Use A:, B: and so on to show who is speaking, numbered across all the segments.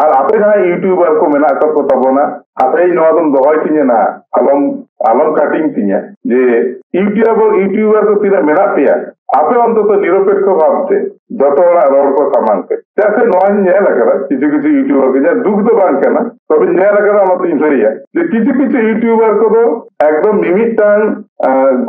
A: আর আপে जहां यूट्यूबर को मेना को तबोना आपे नवा दम दोहय तिने ना आलम आलम काटिंग तिने जे यूट्यूबर को तिना मेना पेया आपे अंतत निरपेक्ष भावते যত রড় को सामान पे जैसे नवा नेला करा किसी किसी यूट्यूबर के दुख तो बांग केना तबे नेला करा ना तो इंसरिया जे किसी किसी यूट्यूबर को तो एकदम मिमिटान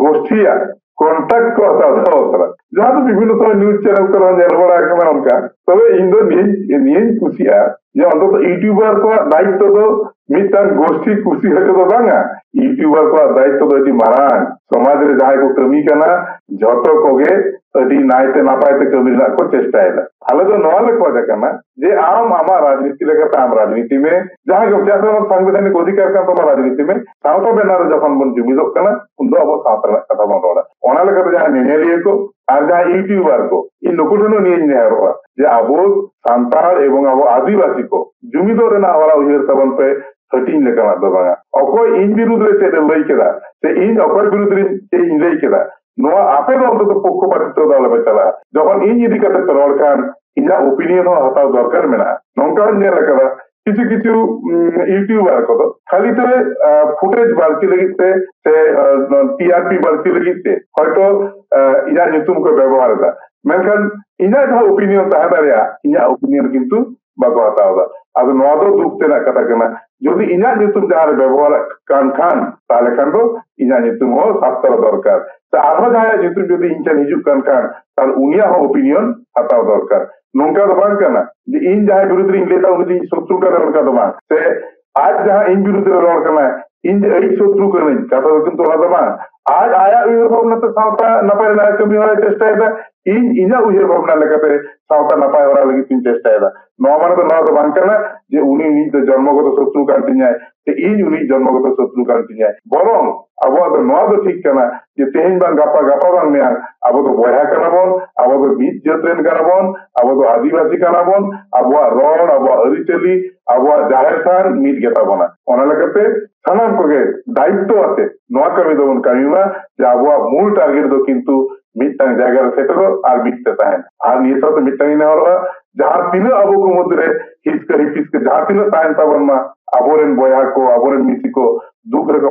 A: गोष्ठिया कॉन्टैक्ट को हता होता जहां तो विभिन्न समय न्यूज चैनल को नेल बड़ा के उनका तबे इन दो निये कुसिया जे अंतत यूट्यूबर को दायित्व तो मिटान गोष्ठी कुसी हटे तो बांगा यूट्यूबर को दायित्व तो मारान समाज रे जहां को कमी करना जतो कोगे अभी नायते नापायते कमी ना को चेष्टा है आले तो नवाले को देखना जे आम आमा राजनीति लेकर आम राजनीति में जहां को जैसे संवैधानिक अधिकार का तो राजनीति में सावता बेनार जखन बन जुमिदो कना उन दो अब सावता कथा बन रोड़ा ओना लेकर जहां नेनेलिए को আর যা ইউটিউবার को इन नुकुटनो নিয়ে নিয়ে রোয়া যে আবো সান্তাল এবং আবো আদিবাসী को जुमिदो रे ना वाला उहिर तबन पे 13 लेका दो बांगा অকয় ইন বিরুদ্ধে তে লই কেদা সে ইন অকয় বিরুদ্ধে তে ইন লই কেদা নোয়া আপে অন্তত পক্ষপাতিত্ব দালে বেচালা যখন ইন ইদি কাতে রড় কান ইনা ওপিনিয়ন হতাও দরকার মেনা নঙ্কা নেলা কেদা কিছু কিছু ইউটিউবার को খালি তো ফুটেজ বাড়তি লাগিতে সে টিআরপি বাড়তি লাগিতে হয়তো ইনা নিতুম को ব্যবহার দা মেনখান ইনা যা ওপিনিয়ন তাহা দাঁড়িয়া ইনা ওপিনিয়ন কিন্তু বাকো হতাওদা আজ নোয়া তো দুখতে না কথা কেনা যদি ইনা নিতুম যাহার ব্যবহার কান খান তাহলে খান তো ইনা নিতুম ও সাতর দরকার তা আরো যাহা নিতুম যদি ইনচান হিজুক কান খান তাহলে উনিয়া ওপিনিয়ন হতাও দরকার नौका तो बांग करना जे इन जहां विरुद्ध इन लेता उन शत्रु का उनका तो बांग से आज जहां इन विरुद्ध रोड करना है इन एक शत्रु करने कथा तो किंतु ओना तो बांग आज आया उयर भावना तो सावता नपाय ना कमी होय चेष्टा है इन इना उयर भावना लगाते सावता नपाय होरा लगी तीन चेष्टा है नो माने तो ना तो बांग करना जे उनी नी तो जन्मगत शत्रु कांति जाय ते इन उनी जन्मगत शत्रु कांति जाय बरং अब तो नवा तो ठीक करना जे तेहन बांग गापा बांग में अब तो बया करना बोन अब तो बीच जतरेन करना बोन अब तो आदिवासी करना बोन अब रोड अब अरिचली अब जाहिर थान मीट गेता बना ओना लगते सानाम कोगे दायित्व आते नवा कमी दोन कमीमा जे अब मूल टारगेट दो किंतु मिटन जायगा रे सेटरो आर मिटते ताहेन आर निये साथ मिटन ने और जहां तीन अब को मधुरे हिस के जहां तीन ताहेन तबन मा अबोरेन बोया को अबोरेन मिसी को दुख रे को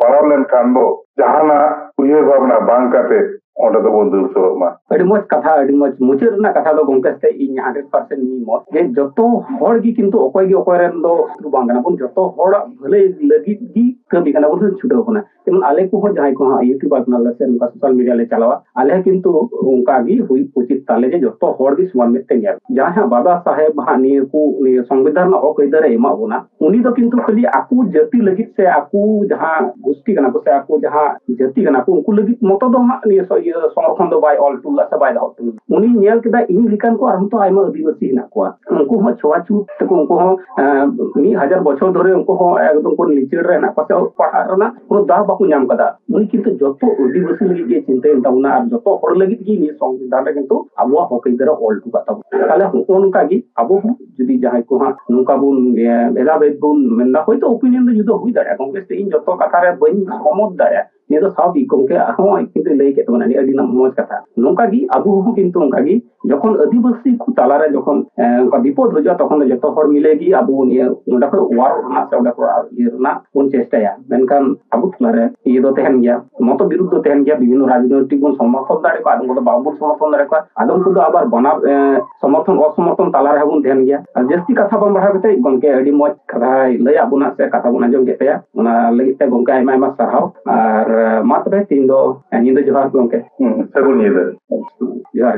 A: पड़ावलेन कांदो जहाना उयर भावना बांग काते ओंडे तो बंदुल सोमा
B: अडी मज कथा अडी मज मुचर ना कथा दो गोंकस्ते इन 100% मी मत जे जतो हर गी किंतु ओकय गी ओकय रेन दो बांगना बन जतो हर भले लगी गी कमी कना बन छुटो कना तेमन आले को जहां को यूट्यूब अपना ले से उनका सोशल मीडिया ले चलावा आले किंतु उनका गी हुई उचित ताले जे जतो हर गी समान में तेंगे जहां बाबा साहेब हानि को संविधान हक इधर एमा होना उनी दो किंतु खाली आकू जाति लगी से आकू जहां गोष्ठी कना को से आकू जहां जाति कना को उनको लगी मत दो संरक्षण दो बाय ऑल टूल से बाय दो उनी नेल केदा इन लिकान को आरम तो आइमा आदिवासी हिना को उनको हो छुआछू तको उनको हो 1000 बछर धरे उनको हो एकदम को नीचे रे ना पासे पढ़ा रना पुरो दा बाकू नाम कदा उनी किंतु जतो आदिवासी लगी के चिंता इंताउना और जतो हर लगी की नि संविधान रे किंतु आबो हक इधर ऑल टू कता ताले उनका की आबो जदी जहां को हा नुका बुन बेला बेद बुन मेना होय तो ओपिनियन दो जुदो हुई दाड़ा कांग्रेस इन जतो कथा रे बइन समझ दाड़ा ने तो सब इकों के हो किंतु लई के तो अडी ना मौज कथा नोका की अबो हो किंतु उनका की जखन आदिवासी को ताला रे जखन उनका विपद हो जा तखन जतो हर मिलेगी अबो ने ओंडा को वार ना से ओंडा को ये ना उन चेष्टा या मेनकान अबो तला रे ये दो तहन गया मत विरुद्ध तहन गया विभिन्न राजनीतिक गुण समर्थन दाड़े को आदम को बाबुर समर्थन दाड़े को आदम को आबार बना समर्थन असमर्थन ताला रे बुन तहन गया जस्ती कथा बम बढ़ा के गंके अडी मौज कथा लय आबुना से कथा बुना जम के ओना लगी ते गंके आइमा आइमा सरहाव और मात्र तीन दो जोहार गंके
A: सगुन जोहार